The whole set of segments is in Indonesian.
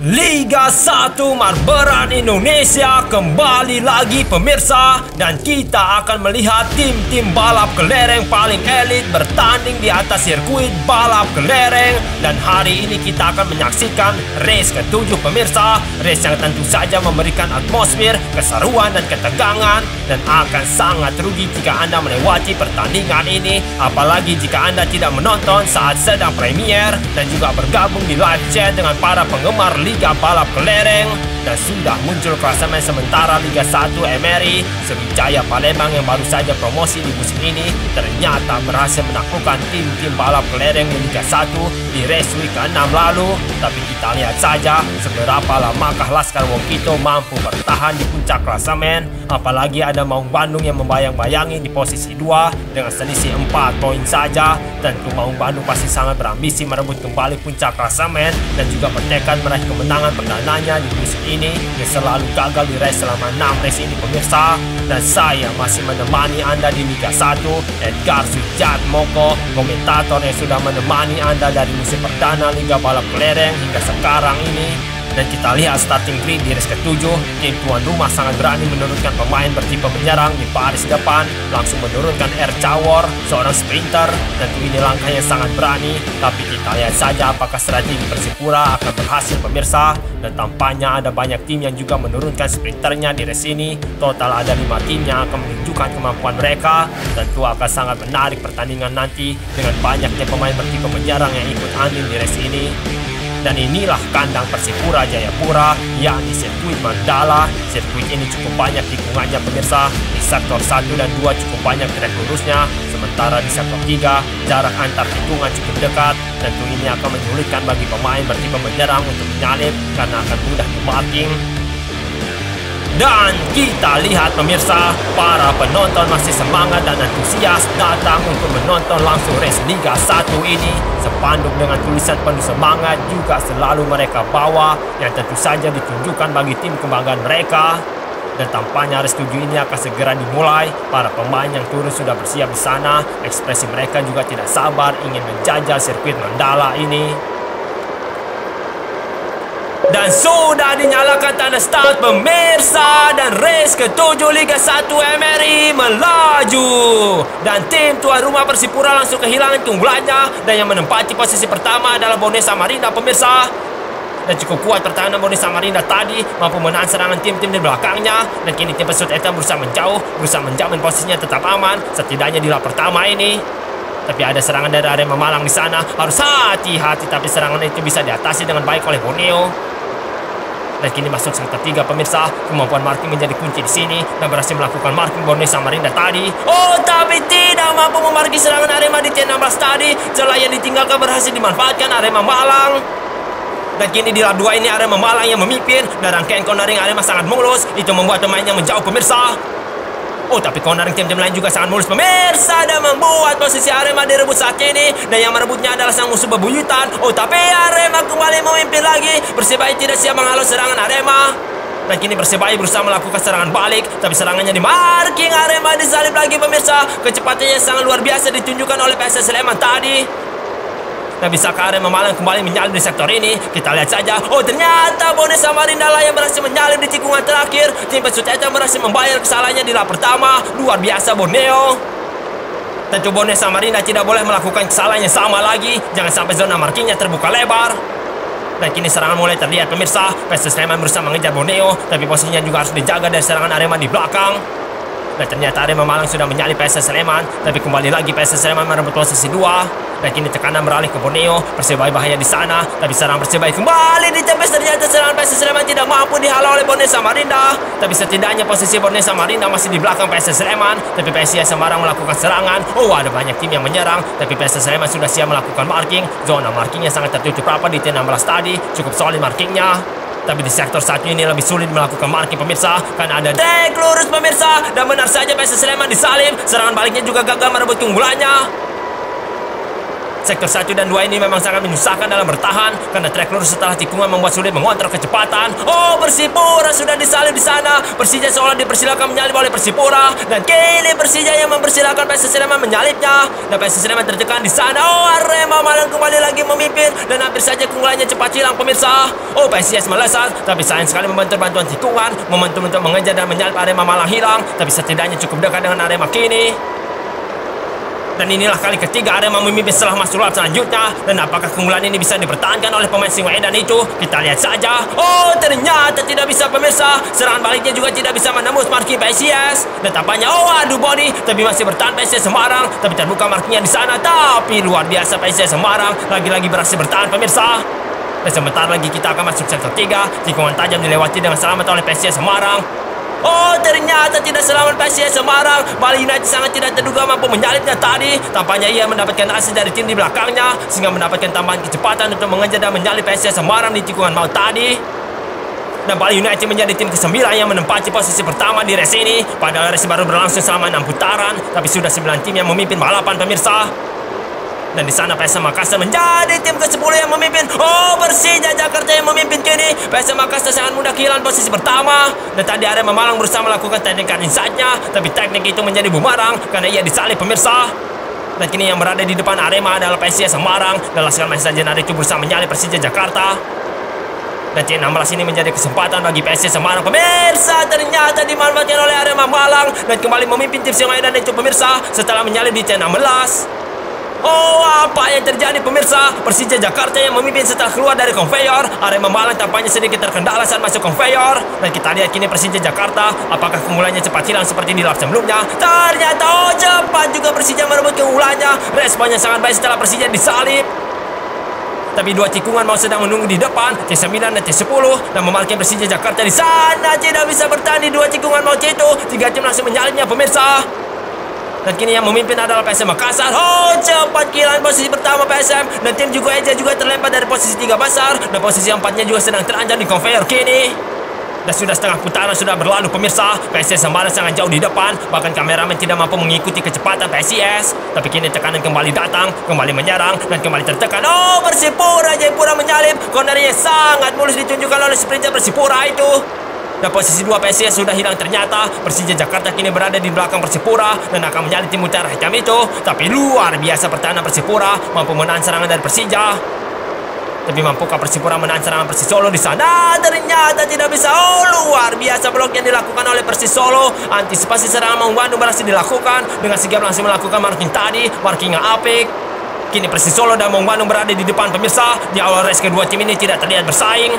Liga 1 Marberan Indonesia kembali lagi pemirsa, dan kita akan melihat tim-tim balap kelereng paling elit bertanding di atas sirkuit balap kelereng. Dan hari ini kita akan menyaksikan race ke-7 pemirsa, race yang tentu saja memberikan atmosfer, keseruan dan ketegangan, dan akan sangat rugi jika Anda melewati pertandingan ini, apalagi jika Anda tidak menonton saat sedang premier dan juga bergabung di live chat dengan para penggemar Liga Balap Kelereng. Dan sudah muncul klasemen sementara Liga 1 MRI. Sriwijaya Palembang yang baru saja promosi di musim ini ternyata berhasil menaklukkan tim-tim balap kelereng di Liga 1 di race week ke-6 lalu. Tapi kita lihat saja seberapa lamakah Laskar Wongkito mampu bertahan di puncak klasemen, apalagi ada Maung Bandung yang membayang-bayangi di posisi 2 dengan selisih 4 poin saja. Tentu Maung Bandung pasti sangat berambisi merebut kembali puncak klasemen dan juga bertekad meraih kemenangan perdananya di musim ini yang selalu gagal di race selama 6 race ini pemirsa. Dan saya masih menemani Anda di Liga 1, Edgar Sujatmoko, komentator yang sudah menemani Anda dari musim perdana Liga Balap Kelereng hingga sekarang ini. Dan kita lihat starting grid di race ke-7, tim tuan rumah sangat berani menurunkan pemain bertipe menyerang di baris depan, langsung menurunkan R. Cawor, seorang sprinter. Tentu ini langkah yang sangat berani, tapi kita lihat saja apakah strategi Persipura akan berhasil pemirsa. Dan tampaknya ada banyak tim yang juga menurunkan sprinternya di race ini. Total ada 5 tim yang akan menunjukkan kemampuan mereka. Tentu akan sangat menarik pertandingan nanti dengan banyaknya pemain bertipe menyerang yang ikut andil di race ini. Dan inilah kandang Persipura Jayapura, yakni sirkuit Mandala. Sirkuit ini cukup banyak tikungannya pemirsa. Di sektor 1 dan 2 cukup banyak trek lurusnya, sementara di sektor 3 jarak antar tikungan cukup dekat. Tentu ini akan menyulitkan bagi pemain bertipe menyerang untuk menyalip karena akan mudah di-marking. Dan kita lihat pemirsa, para penonton masih semangat dan antusias datang untuk menonton langsung race Liga 1 ini. Spanduk dengan tulisan penuh semangat juga selalu mereka bawa, yang tentu saja ditunjukkan bagi tim kebanggaan mereka. Dan tampaknya race 7 ini akan segera dimulai. Para pemain yang turun sudah bersiap di sana. Ekspresi mereka juga tidak sabar ingin menjajal sirkuit Mandala ini. Dan sudah dinyalakan tanda start pemirsa, dan race ke-7 Liga 1 MRI melaju. Dan tim tuan rumah Persipura langsung kehilangan keunggulannya, dan yang menempati posisi pertama adalah Bone Samarinda pemirsa. Dan cukup kuat pertahanan Bone Samarinda tadi, mampu menahan serangan tim-tim di belakangnya. Dan kini tim Pesut Etam berusaha menjauh, berusaha menjamin posisinya tetap aman, setidaknya di lap pertama ini. Tapi ada serangan dari Arema Malang di sana, harus hati-hati, tapi serangan itu bisa diatasi dengan baik oleh Borneo. Dan kini masuk sektor 3 pemirsa, kemampuan marking menjadi kunci di sini dan berhasil melakukan marking Bone Samarinda tadi. Oh, tapi tidak mampu memarking serangan Arema di T16 tadi. Celah yang ditinggalkan berhasil dimanfaatkan Arema Malang. Dan kini di lap 2 ini Arema Malang yang memimpin, dan rangkaian cornering Arema sangat mulus. Itu membuat pemainnya menjauh pemirsa. Oh, tapi cornering tim-tim lain juga sangat mulus pemirsa, dan membuat posisi Arema direbut saat ini. Dan yang merebutnya adalah sang musuh bebuyutan. Oh, tapi Arema kembali memimpin lagi. Persebaya tidak siap menghalau serangan Arema. Dan kini Persebaya berusaha melakukan serangan balik, tapi serangannya di marking Arema disalib lagi pemirsa. Kecepatannya sangat luar biasa ditunjukkan oleh PSS Sleman tadi. Dan bisakah Arema Malang kembali menyalip di sektor ini? Kita lihat saja. Oh, ternyata Bone Samarinda lah yang berhasil menyalip di tikungan terakhir. Tim Pesut Etam berhasil membayar kesalahannya di lap pertama. Luar biasa Borneo. Tentu Bone Samarinda tidak boleh melakukan kesalahan yang sama lagi. Jangan sampai zona markingnya terbuka lebar. Dan kini serangan mulai terlihat pemirsa. PSS Sleman berusaha mengejar Borneo, tapi posisinya juga harus dijaga dari serangan Arema di belakang. Dan ternyata Arema Malang sudah menyalip PSS Sleman, tapi kembali lagi PSS Sleman merebut posisi 2. Dan kini tekanan beralih ke Borneo. Persebaya bahaya di sana, tapi serangan Persebaya kembali ditepis. Ternyata serangan PSS Sleman tidak mampu dihalau oleh Bone Samarinda. Tapi setidaknya posisi Bone Samarinda masih di belakang PSS Sleman. Tapi PSIS Semarang melakukan serangan. Oh, ada banyak tim yang menyerang, tapi PSS Sleman sudah siap melakukan marking. Zona markingnya sangat tertutup rapat di T16 tadi. Cukup solid markingnya. Tapi di sektor 1 ini lebih sulit melakukan marking pemirsa, karena ada trek lurus pemirsa. Dan benar saja PSS Sleman disalib. Serangan baliknya juga gagal merebut keunggulannya. Sektor 1 dan 2 ini memang sangat menyusahkan dalam bertahan, karena trek lurus setelah tikungan membuat sulit mengontrol kecepatan. Oh, Persipura sudah disalib di sana. Persija seolah dipersilakan menyalip oleh Persipura, dan kini Persija yang mempersilakan PSS Sleman menyalipnya. Dan PSS Sleman tertekan di sana. Oh, Arema Malang kembali lagi memimpin, dan hampir hampir saja keunggulannya cepat hilang pemirsa. Oh, PSIS melesat, tapi sayang sekali membantu bantuan tikungan. Momentum untuk mengejar dan menyalip Arema Malang hilang, tapi setidaknya cukup dekat dengan Arema kini. Dan inilah kali ketiga Arema memimpin setelah masuk lap selanjutnya. Dan apakah keunggulan ini bisa dipertahankan oleh pemain Singoedan itu? Kita lihat saja. Oh, ternyata tidak bisa pemirsa. Serangan baliknya juga tidak bisa menembus marking PSIS. Dan tampaknya, oh aduh body, tapi masih bertahan PSIS Semarang. Tapi terbuka markingnya di sana. Tapi luar biasa PSIS Semarang lagi-lagi berhasil bertahan pemirsa. Dan sebentar lagi kita akan masuk sektor 3. Tikungan tajam dilewati dengan selamat oleh PSIS Semarang. Oh, ternyata tidak selamat PSIS Semarang. Bali United sangat tidak terduga mampu menyalipnya tadi. Tampaknya ia mendapatkan asis dari tim di belakangnya, sehingga mendapatkan tambahan kecepatan untuk mengejar dan menyalip PSIS Semarang di tikungan maut tadi. Dan Bali United menjadi tim ke-9 yang menempati posisi pertama di race ini. Padahal race baru berlangsung selama 6 putaran, tapi sudah 9 tim yang memimpin balapan pemirsa. Dan di sana PSM Makassar menjadi tim ke-10 yang memimpin. Oh, Persija Jakarta yang memimpin kini. PSM Makassar sangat mudah kehilangan posisi pertama. Dan tadi Arema Malang berusaha melakukan teknik inside-nya, tapi teknik itu menjadi bumerang karena ia disalip pemirsa. Dan kini yang berada di depan Arema adalah PSIS Semarang. Dan Laskar Mahesa Jenari itu berusaha menyalip Persija Jakarta. Dan C16 ini menjadi kesempatan bagi PSIS Semarang pemirsa. Ternyata dimanfaatkan oleh Arema Malang dan kembali memimpin tim Singoedan itu pemirsa setelah menyalip di C16. Oh, apa yang terjadi pemirsa? Persija Jakarta yang memimpin setelah keluar dari konveyor. Arema Malang tampaknya sedikit terkendala saat masuk konveyor. Dan kita lihat kini Persija Jakarta, apakah keunggulannya cepat hilang seperti di lap sebelumnya? Ternyata, oh cepat juga Persija merebut keunggulannya. Responnya sangat baik setelah Persija disalip. Tapi dua tikungan mau sedang menunggu di depan, T9 dan T10, dan memarkir Persija Jakarta di sana tidak bisa bertahan di dua tikungan mau itu. 3 tim langsung menyalipnya pemirsa. Dan kini yang memimpin adalah PSM Makassar. Oh, cepat kehilangan posisi pertama PSM. Dan tim juga Eja juga terlempar dari posisi 3 besar. Dan posisi 4-nya juga sedang terancam di konveyor kini. Dan sudah setengah putaran sudah berlalu pemirsa. PSIS Semarang sangat jauh di depan. Bahkan kameramen tidak mampu mengikuti kecepatan PSIS. Tapi kini tekanan kembali datang, kembali menyerang, dan kembali tertekan. Oh, Persipura Jayapura menyalip. Cornernya sangat mulus ditunjukkan oleh sprinter Persipura itu. Dan posisi 2 PSIS sudah hilang ternyata. Persija Jakarta kini berada di belakang Persipura dan akan menyalip tim utara hitam itu. Tapi luar biasa pertahanan Persipura, mampu menahan serangan dari Persija. Tapi mampukah Persipura menahan serangan Persisolo di sana? Ternyata tidak bisa. Oh, luar biasa blok yang dilakukan oleh Persisolo. Antisipasi serangan Maung Bandung berhasil dilakukan dengan sigap langsung melakukan marking tadi, marking yang apik. Kini Persisolo dan Maung Bandung berada di depan pemirsa. Di awal race kedua tim ini tidak terlihat bersaing.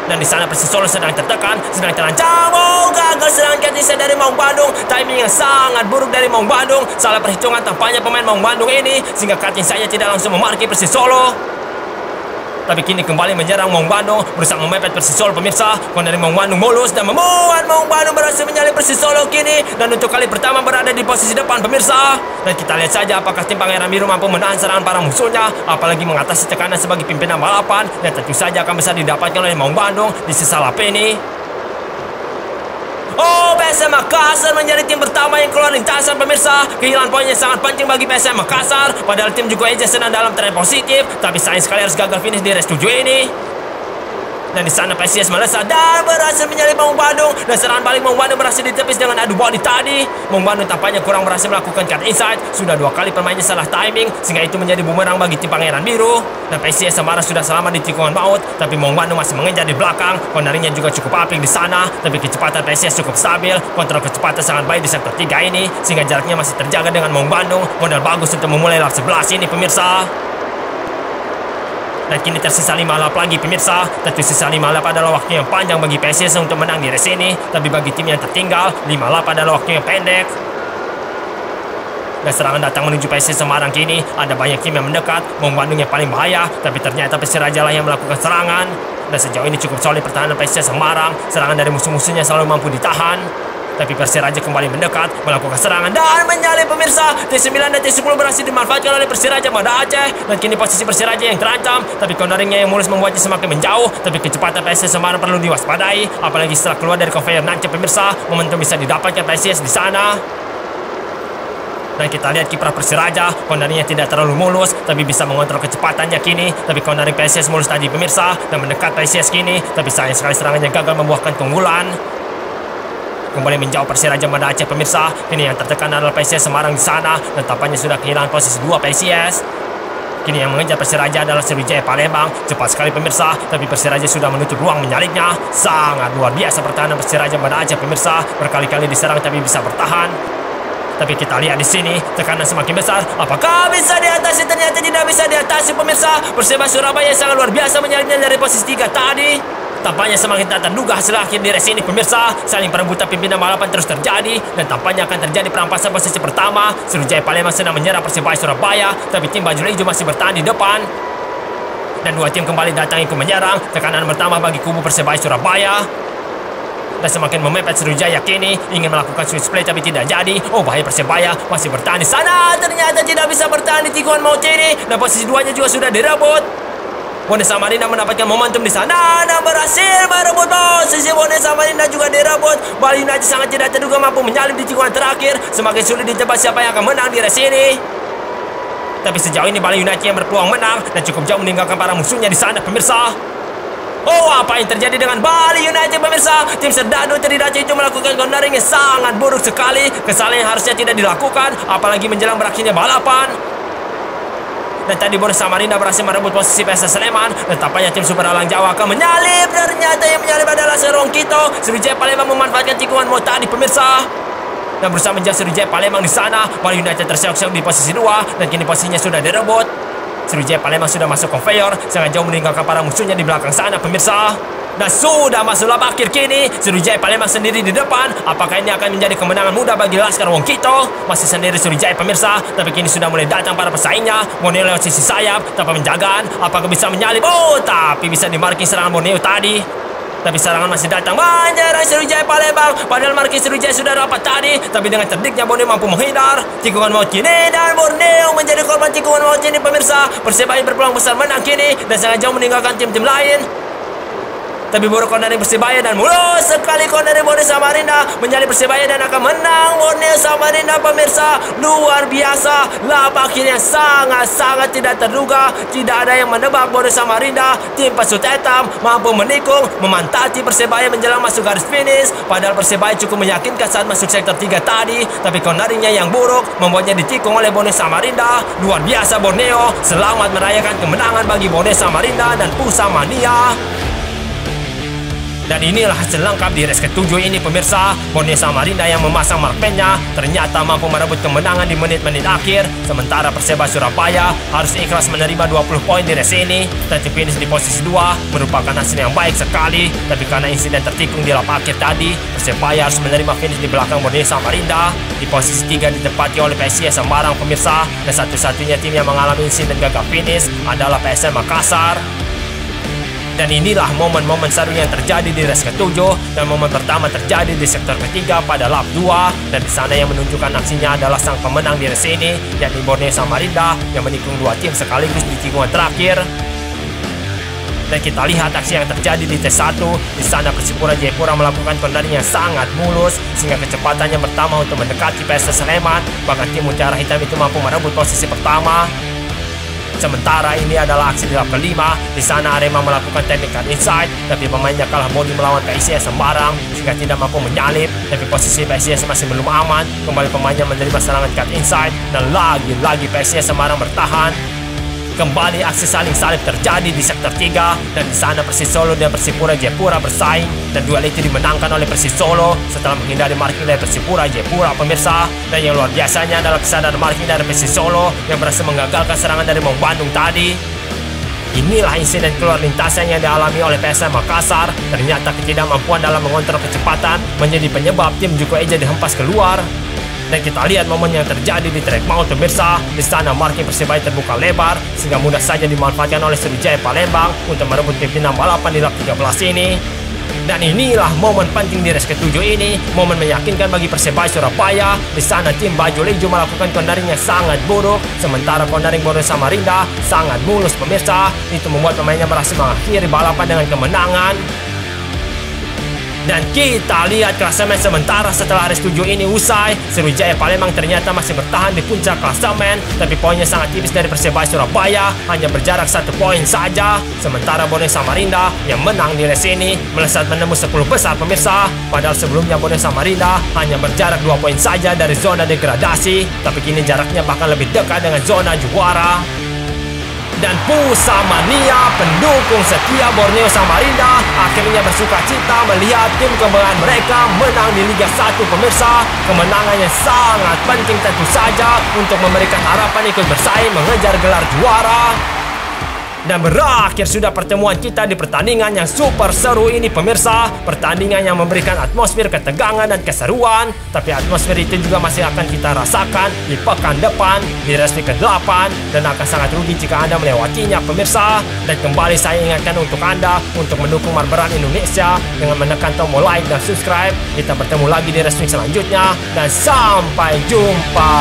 Dan di sana Persisolo sedang tertekan, sedang terancam. Oh, gagal serangan Katisa dari Maung Bandung. Timing yang sangat buruk dari Maung Bandung. Salah perhitungan tampaknya pemain Maung Bandung ini, sehingga Katisa tidak langsung memarkir Persisolo. Tapi kini kembali menyerang Maung Bandung, berusaha memepet Persisolo pemirsa. Corner dari Maung Bandung mulus dan membuat Maung Bandung berhasil menyalip Persisolo kini. Dan untuk kali pertama berada di posisi depan pemirsa. Dan kita lihat saja apakah tim Pangeran Biru mampu menahan serangan para musuhnya, apalagi mengatasi tekanan sebagai pimpinan balapan. Dan tentu saja akan bisa didapatkan oleh Maung Bandung di sisa lap ini. Oh, PSM Makassar menjadi tim pertama yang keluar lintasan pemirsa. Kehilangan poinnya sangat penting bagi PSM Makassar. Padahal tim juga Eja sedang dalam tren positif, tapi sayang sekali harus gagal finish di race 7 ini. Dan di sana PSIS melesat dan berhasil menyalip Maung Bandung. Dan serangan balik Maung Bandung berhasil ditepis dengan adu body tadi. Maung Bandung tampaknya kurang berhasil melakukan cut inside. Sudah 2 kali pemainnya salah timing, sehingga itu menjadi bumerang bagi tim Pangeran Biru. Dan PSIS Semarang sudah selamat di tikungan maut, tapi Maung Bandung masih mengejar di belakang. Corneringnya juga cukup apik di sana, tapi kecepatan PSIS cukup stabil. Kontrol kecepatan sangat baik di sektor 3 ini, sehingga jaraknya masih terjaga dengan Maung Bandung. Modal bagus untuk memulai lap 11 ini pemirsa. Dan kini tersisa 5 lap lagi pemirsa. Tentu sisa 5 lap adalah waktu yang panjang bagi PSIS untuk menang di race ini. Tapi bagi tim yang tertinggal, 5 lap adalah waktu yang pendek. Dan serangan datang menuju PSIS Semarang kini. Ada banyak tim yang mendekat. Maung Bandung yang paling bahaya, tapi ternyata Persiraja lah yang melakukan serangan. Dan sejauh ini cukup solid pertahanan PSIS Semarang. Serangan dari musuh-musuhnya selalu mampu ditahan. Tapi Persiraja kembali mendekat, melakukan serangan dan menyalip pemirsa. T9 dan T10 berhasil dimanfaatkan oleh Persiraja Banda Aceh. Dan kini posisi Persiraja yang terancam, tapi corneringnya yang mulus membuatnya semakin menjauh. Tapi kecepatan PSIS Semarang perlu diwaspadai, apalagi setelah keluar dari konveyor nancep pemirsa. Momentum bisa didapatkan PSIS di sana. Dan kita lihat kiprah Persiraja, corneringnya tidak terlalu mulus, tapi bisa mengontrol kecepatannya kini. Tapi cornering PSIS mulus tadi pemirsa, dan mendekat PSIS kini. Tapi sayang sekali serangannya gagal membuahkan keunggulan. Kembali menjauh Persiraja Banda Aceh pemirsa. Ini yang tertekan adalah PSIS Semarang di sana, dan tampaknya sudah kehilangan posisi 2 PSIS. Kini yang mengejar Persiraja adalah Sriwijaya Palembang. Cepat sekali pemirsa, tapi Persiraja sudah menutup ruang menyalipnya. Sangat luar biasa pertahanan Persiraja pada Aceh pemirsa. Berkali-kali diserang tapi bisa bertahan. Tapi kita lihat di sini, tekanan semakin besar. Apakah bisa diatasi? Ternyata tidak bisa diatasi pemirsa. Persebaya Surabaya sangat luar biasa menyalipnya dari posisi 3 tadi. Tampaknya semakin tak terduga hasil akhir di race ini pemirsa. Saling perebutan pimpinan balapan terus terjadi. Dan tampaknya akan terjadi perampasan posisi pertama. Sriwijaya Palembang sedang menyerang Persebaya Surabaya. Tapi tim baju hijau masih bertahan di depan. Dan dua tim kembali datang ikut menyerang. Tekanan pertama bagi kubu Persebaya Surabaya. Dan semakin memepet Sriwijaya kini ingin melakukan switch play tapi tidak jadi. Oh bahaya, Persebaya masih bertahan di sana. Ternyata tidak bisa bertahan di tikungan maut ini. Dan posisi 2-nya juga sudah direbut. Bone Samarinda mendapatkan momentum di sana dan berhasil merebut posisi. Bone Samarinda juga direbut. Bali United sangat tidak terduga mampu menyalip di tikungan terakhir. Semakin sulit ditebak siapa yang akan menang di race ini. Tapi sejauh ini Bali United yang berpeluang menang dan cukup jauh meninggalkan para musuhnya di sana pemirsa. Oh, apa yang terjadi dengan Bali United pemirsa? Tim Serdadu Tridatu itu melakukan cornering yang sangat buruk sekali. Kesalahan yang harusnya tidak dilakukan, apalagi menjelang berakhirnya balapan. Dan tadi Bone Samarinda berhasil merebut posisi PSS Sleman. Dan tampaknya tim Super Alang Jawa akan menyalip. Ternyata yang menyalip adalah Serong Kito. Sriwijaya Palembang memanfaatkan tikungan maut tadi pemirsa. Dan berusaha menjaga Sriwijaya Palembang di sana. Bali United terseok-seok di posisi 2. Dan kini posisinya sudah direbut. Sriwijaya Palembang sudah masuk conveyor, sangat jauh meninggalkan para musuhnya di belakang sana pemirsa. Dan sudah masuk lap akhir kini, Sriwijaya Palembang sendiri di depan. Apakah ini akan menjadi kemenangan mudah bagi Laskar Wong Kito? Masih sendiri Sriwijaya pemirsa, tapi kini sudah mulai datang para pesaingnya. Borneo lewat sisi sayap tanpa penjagaan. Apakah bisa menyalip? Oh, tapi bisa dimarking serangan Borneo tadi. Tapi serangan masih datang menyerang Sriwijaya Palembang. Padahal marking Sriwijaya sudah dapat tadi. Tapi dengan cerdiknya Borneo mampu menghindar tikungan maut kini. Dan Borneo menjadi korban tikungan maut ini pemirsa. Persebaya berpeluang besar menang kini. Dan sangat jauh meninggalkan tim-tim lain. Tapi buruk cornering Persebaya dan mulus sekali cornering Bone Samarinda menyalip Persebaya dan akan menang Bone Samarinda pemirsa. Luar biasa, lap akhir yang sangat-sangat tidak terduga. Tidak ada yang menebak Bone Samarinda. Tim Pesut Hitam mampu menikung, memantati Persebaya menjelang masuk garis finish. Padahal Persebaya cukup meyakinkan saat masuk sektor 3 tadi. Tapi corneringnya yang buruk membuatnya ditikung oleh Bone Samarinda. Luar biasa Borneo, selamat merayakan kemenangan bagi Bone Samarinda dan Pusamania. Dan inilah hasil lengkap di race ke-7 ini pemirsa. Bone Samarinda yang memasang marpennya ternyata mampu merebut kemenangan di menit-menit akhir. Sementara Persebaya Surabaya harus ikhlas menerima 20 poin di race ini. Dan finish di posisi 2 merupakan hasil yang baik sekali. Tapi karena insiden tertikung di lap akhir tadi, Persebaya harus menerima finish di belakang Bone Samarinda. Di posisi 3 ditempati oleh PSIS Semarang pemirsa. Dan satu-satunya tim yang mengalami insiden gagal finish adalah PSM Makassar. Dan inilah momen-momen seru yang terjadi di race ke-7. Dan momen pertama terjadi di sektor ketiga pada lap 2. Dan di sana yang menunjukkan aksinya adalah sang pemenang di race ini, yakni Borneo Samarinda yang menikung 2 tim sekaligus di tikungan terakhir. Dan kita lihat aksi yang terjadi di T1. Di sana Persipura Jayapura melakukan cornering yang sangat mulus sehingga kecepatannya pertama untuk mendekati PSS Sleman. Bahkan tim Mutiara Hitam itu mampu merebut posisi pertama. Sementara ini adalah aksi di lap kelima. Di sana Arema melakukan teknik cut inside, tapi pemainnya kalah body melawan PSIS Semarang sehingga tidak mampu menyalip. Tapi posisi PSIS masih belum aman. Kembali pemainnya menerima serangan cut inside dan lagi-lagi PSIS Semarang bertahan. Kembali aksi saling salib terjadi di sektor 3. Dan di sana Persis Solo dan Persipura Jayapura bersaing. Dan duel itu dimenangkan oleh Persis Solo setelah menghindari marking dari Persipura Jayapura pemirsa. Dan yang luar biasanya adalah kesadaran marking dari Persis Solo yang berhasil menggagalkan serangan dari Maung Bandung tadi. Inilah insiden keluar lintasan yang dialami oleh PSM Makassar. Ternyata ketidakmampuan dalam mengontrol kecepatan menjadi penyebab tim Juku Eja dihempas keluar. Dan kita lihat momen yang terjadi di track maut pemirsa. Di sana marking Persebaya terbuka lebar sehingga mudah saja dimanfaatkan oleh Sriwijaya Palembang untuk merebut pimpinan balapan di lap 13 ini. Dan inilah momen penting di race ke-7 ini, momen meyakinkan bagi Persebaya Surabaya. Di sana tim baju hijau melakukan cornering yang sangat buruk, sementara cornering Bone Samarinda sangat mulus pemirsa. Itu membuat pemainnya berhasil mengakhiri balapan dengan kemenangan. Dan kita lihat klasemen sementara setelah race 7 ini usai. Sriwijaya Palembang ternyata masih bertahan di puncak klasemen, tapi poinnya sangat tipis dari Persebaya Surabaya, hanya berjarak 1 poin saja. Sementara Bone Samarinda yang menang di race ini melesat menembus 10 besar pemirsa. Padahal sebelumnya Bone Samarinda hanya berjarak 2 poin saja dari zona degradasi, tapi kini jaraknya bahkan lebih dekat dengan zona juara. Dan Pusamania, pendukung setia Borneo Samarinda, akhirnya bersuka cita melihat tim kebanggaan mereka menang di Liga 1 pemirsa. Kemenangan yang sangat penting tentu saja untuk memberikan harapan ikut bersaing mengejar gelar juara. Dan berakhir sudah pertemuan kita di pertandingan yang super seru ini pemirsa. Pertandingan yang memberikan atmosfer ketegangan dan keseruan. Tapi atmosfer itu juga masih akan kita rasakan di pekan depan di resmi ke-8. Dan akan sangat rugi jika Anda melewatinya pemirsa. Dan kembali saya ingatkan untuk Anda untuk mendukung Marberan Indonesia dengan menekan tombol like dan subscribe. Kita bertemu lagi di resmi selanjutnya. Dan sampai jumpa.